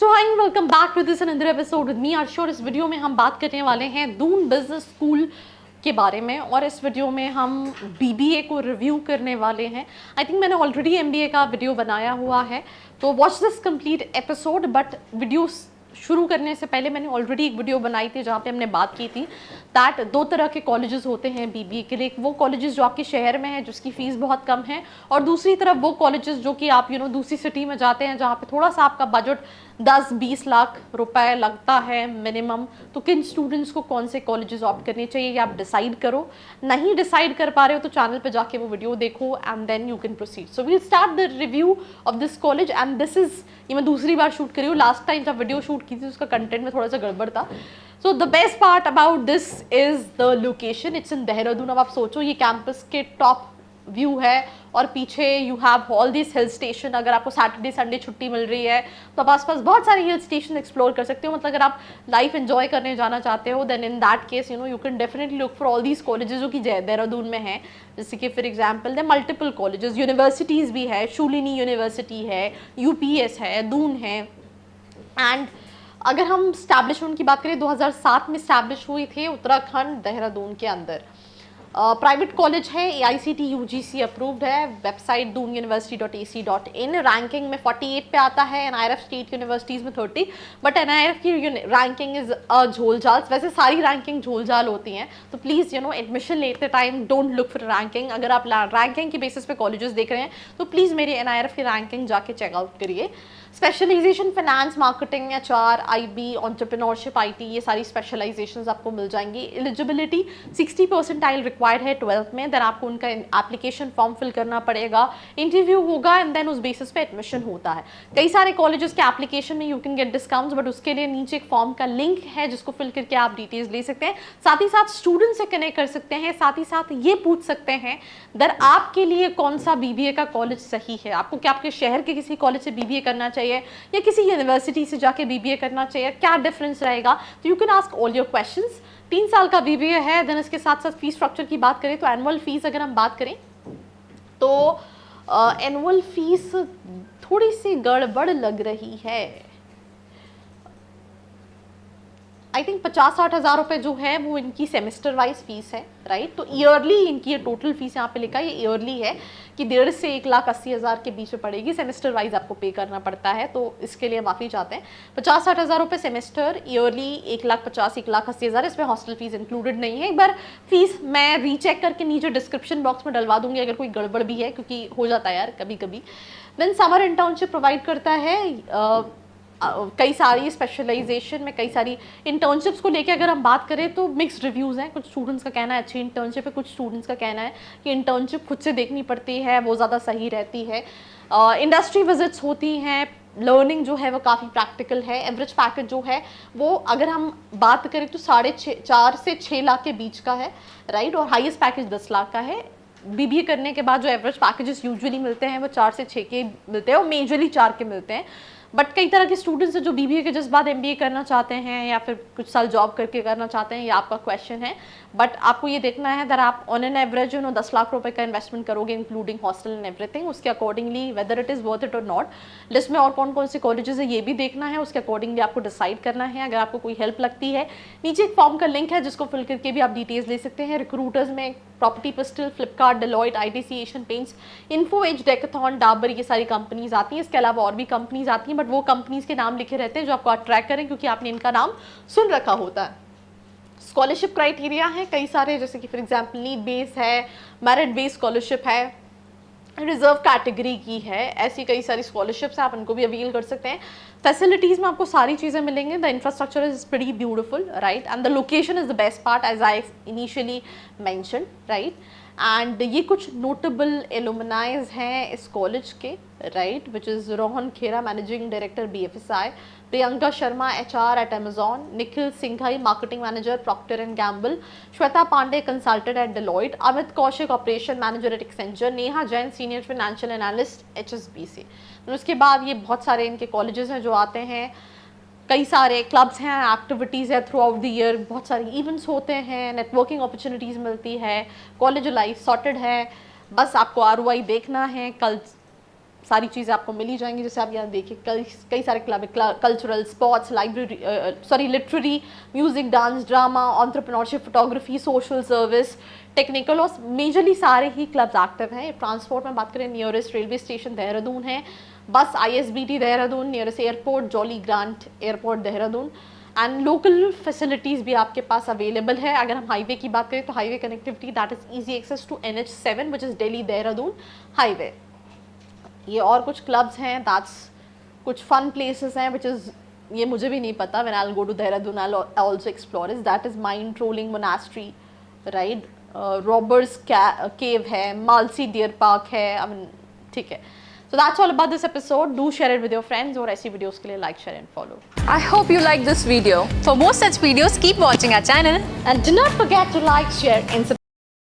Hi welcome back to this another episode with me Arsho. इस video में हम बात करने वाले हैं दून बिजनेस स्कूल के बारे में और इस वीडियो में हम बीबीए को रिव्यू करने वाले हैं। आई थिंक मैंने ऑलरेडी एमबीए का वीडियो बनाया हुआ है, तो watch this complete episode. But video शुरू करने से पहले मैंने ऑलरेडी एक वीडियो बनाई थी जहाँ पे हमने बात की थी दैट दो तरह के कॉलेजेस होते हैं बीबीए के लिए। एक वो कॉलेजेस जो आपके शहर में है जिसकी फ़ीस बहुत कम है, और दूसरी तरफ वो कॉलेजेस जो कि आप दूसरी सिटी में जाते हैं जहाँ पे थोड़ा सा आपका बजट 10-20 लाख रुपए लगता है मिनिमम। तो किन स्टूडेंट्स को कौन से कॉलेजेस ऑप्ट करने चाहिए ये आप डिसाइड करो। नहीं डिसाइड कर पा रहे हो तो चैनल पे जाके वो वीडियो देखो and then you can proceed. So we'll start the review of this college and this is, ये मैं दूसरी बार शूट करी हूँ। लास्ट टाइम जब वीडियो शूट की थी उसका कंटेंट में थोड़ा सा गड़बड़ था। So the best part about this is the location. It's in Dehradun. अब आप सोचो ये कैंपस के टॉप व्यू है और पीछे you have all this hill station. अगर आपको सैटरडे संडे छुट्टी मिल रही है तो आप आसपास बहुत सारे हिल स्टेशन एक्सप्लोर कर सकते हो। मतलब अगर आप लाइफ एंजॉय करने जाना चाहते हो then in that case you can definitely look for all these colleges जो कि देहरादून में है। जैसे कि for example they multiple colleges, universities भी है, शूलिनी यूनिवर्सिटी है, यूपीएस है, दून है। एंड अगर हम स्टैब्लिशमेंट की बात करें 2007 में स्टैब्लिश हुई थे उत्तराखंड देहरादून के अंदर। प्राइवेट कॉलेज है, AICTE UGC अप्रूव्ड है। Website doonuniversity.ac.in। रैंकिंग में 48 पे आता है। NIRF स्टेट यूनिवर्सिटीज़ में 30, बट NIRF की रैंकिंग इज झोलझाल। वैसे सारी रैंकिंग झोलझाल होती हैं, तो प्लीज़ एडमिशन लेते time don't look for ranking. अगर आप रैंकिंग की बेसिस पे कॉलेजेस देख रहे हैं तो प्लीज़ मेरी NIRF की रैंकिंग जाके चेकआउट करिए। Specialisation finance, marketing, HR, IB, entrepreneurship, IT, ये सारी स्पेशलाइजेशंस आपको मिल जाएंगी। एलिजिबिलिटी 60 परसेंटाइल रिक्वायर्ड है 12th में। देन आपको उनका एप्लीकेशन फॉर्म फिल करना पड़ेगा, इंटरव्यू होगा एंड देन उस बेसिस पे एडमिशन होता है। कई सारे कॉलेजेस के एप्लीकेशन में you can get discounts, but उसके लिए नीचे एक फॉर्म का लिंक है जिसको फिल करके आप डिटेल्स ले सकते हैं। साथ ही साथ स्टूडेंट से कनेक्ट कर सकते हैं। साथ ही साथ ये पूछ सकते हैं दर आपके लिए कौन सा BBA का कॉलेज सही है। आपको क्या आपके शहर के किसी कॉलेज से BBA करना चाहिए या किसी यूनिवर्सिटी से जाके BBA करना चाहिए, क्या डिफरेंस रहेगा। तो you can ask all your questions. 3 साल का BBA है। देन इसके साथ साथ फीस स्ट्रक्चर की बात करें तो एनुअल फीस अगर हम बात करें तो एनुअल फीस थोड़ी सी गड़बड़ लग रही है। आई थिंक 50-60 हज़ार रुपये जो है वो इनकी सेमेस्टर वाइज फीस है, राइट। तो ईयरली इनकी ये टोटल फीस यहाँ पे लिखा है, ये ईयरली है कि 1.5 से 1,80,000 के बीच में पड़ेगी। सेमेस्टर वाइज आपको पे करना पड़ता है, तो इसके लिए माफ़ी चाहते हैं। 50-60 हज़ार रुपये सेमेस्टर, ईयरली 1,50,000 1,80,000। इसमें हॉस्टल फीस इंक्लूडेड नहीं है। एक बार फीस मैं रीचेक करके नीचे डिस्क्रिप्शन बॉक्स में डलवा दूंगी अगर कोई गड़बड़ भी है, क्योंकि हो जाता है यार कभी कभी। देन समर इंटर्नशिप प्रोवाइड करता है। कई सारी स्पेशलाइजेशन में कई सारी इंटर्नशिप्स को लेके अगर हम बात करें तो मिक्स्ड रिव्यूज़ हैं। कुछ स्टूडेंट्स का कहना है अच्छी इंटर्नशिप है, कुछ स्टूडेंट्स का कहना है कि इंटर्नशिप खुद से देखनी पड़ती है, वो ज़्यादा सही रहती है। इंडस्ट्री विजिट्स होती हैं, लर्निंग जो है वो काफ़ी प्रैक्टिकल है। एवरेज पैकेज जो है वो अगर हम बात करें तो 4 से 6 लाख के बीच का है, राइट। और हाईएस्ट पैकेज 10 लाख का है। BBA करने के बाद जो एवरेज पैकेजेस यूजुअली मिलते हैं वो 4 से 6 के मिलते हैं और मेजरली 4 के मिलते हैं। बट कई तरह के स्टूडेंट्स हैं जो BBA के जस्ट बाद MBA करना चाहते हैं या फिर कुछ साल जॉब करके करना चाहते हैं, ये आपका क्वेश्चन है। बट आपको ये देखना है दैट आप ऑन एन एवरेज 10 लाख रुपए का इन्वेस्टमेंट करोगे इंक्लूडिंग हॉस्टल एंड एवरीथिंग, उसके accordingly whether it is worth it और नॉट। लिस्ट में और कौन कौन से कॉलेजेस है ये भी देखना है, उसके अकॉर्डिंगली आपको डिसाइड करना है। अगर आपको कोई हेल्प लगती है नीचे एक फॉर्म का लिंक है जिसको फिल करके भी आप डिटेल्स ले सकते हैं। रिक्रूटर्स में प्रॉपर्टी पिस्टल, Flipkart, Deloitte, ITC, Asian Paints, Info Edge, Decathlon, Dabur, ये सारी कंपनीज आती हैं। इसके अलावा और भी कंपनीज आती हैं, बट वो कंपनीज के नाम लिखे रहते हैं जो आपको अट्रैक्ट करें क्योंकि आपने इनका नाम सुन रखा होता है। स्कॉलरशिप क्राइटेरिया है कई सारे, जैसे कि फॉर एग्जांपल नीड बेस है, मेरिट बेस्ड स्कॉलरशिप है, रिजर्व कैटेगरी की है। ऐसी कई सारी स्कॉलरशिप्स हैं, आप इनको भी अवेल कर सकते हैं। फैसिलिटीज़ में आपको सारी चीज़ें मिलेंगी। The infrastructure is pretty beautiful, right, and the location is the best part as I initially mention, right. And ये कुछ नोटेबल एलुमनाइज हैं इस कॉलेज के, right, which is Rohan Khera, managing director BFSI, Priyanka Sharma HR at Amazon, Nikhil Singhai marketing manager Procter and Gamble, Shweta Pandey consultant at Deloitte, Amit Kaushik operation manager at Accenture, Neha Jain senior financial analyst HSBC। उसके बाद ये बहुत सारे इनके कॉलेजेस हैं जो आते हैं। कई सारे क्लब्स हैं, एक्टिविटीज़ है थ्रू आउट द ईयर, बहुत सारे इवेंट्स होते हैं, नेटवर्किंग अपॉर्चुनिटीज़ मिलती है, कॉलेज लाइफ सॉर्टेड है। बस आपको ROI देखना है। कल सारी चीज़ें आपको मिल ही जाएंगी। जैसे आप यहाँ देखिए कई सारे क्लब है, cultural, sports, library, literary, music, dance, drama, entrepreneurship, photography, social service, technical, और मेजरली सारे ही क्लब्स एक्टिव हैं। ट्रांसपोर्ट में बात करें, नियरेस्ट रेलवे स्टेशन देहरादून है, बस ISBT Dehradun, nearest airport jolly grant airport Dehradun, and local facilities भी आपके पास अवेलेबल है। अगर हम हाईवे की बात करें तो highway connectivity, that is easy access to NH7 which is Delhi Dehradun highway. ये और कुछ क्लब्स हैं, दैट्स कुछ फन प्लेसेस हैं विच इज़, ये मुझे भी नहीं पता, when I will go to Dehradun I will also explore is, that is Mindrolling monastery, right, robbers cave है, मालसी डियर पार्क है, आई मीन, ठीक है। So that's all about this episode. Do share it with your friends, और ऐसी videos के लिए like, share and follow. I hope you like this video. For more such videos, keep watching our channel. And do not forget to like, share and subscribe.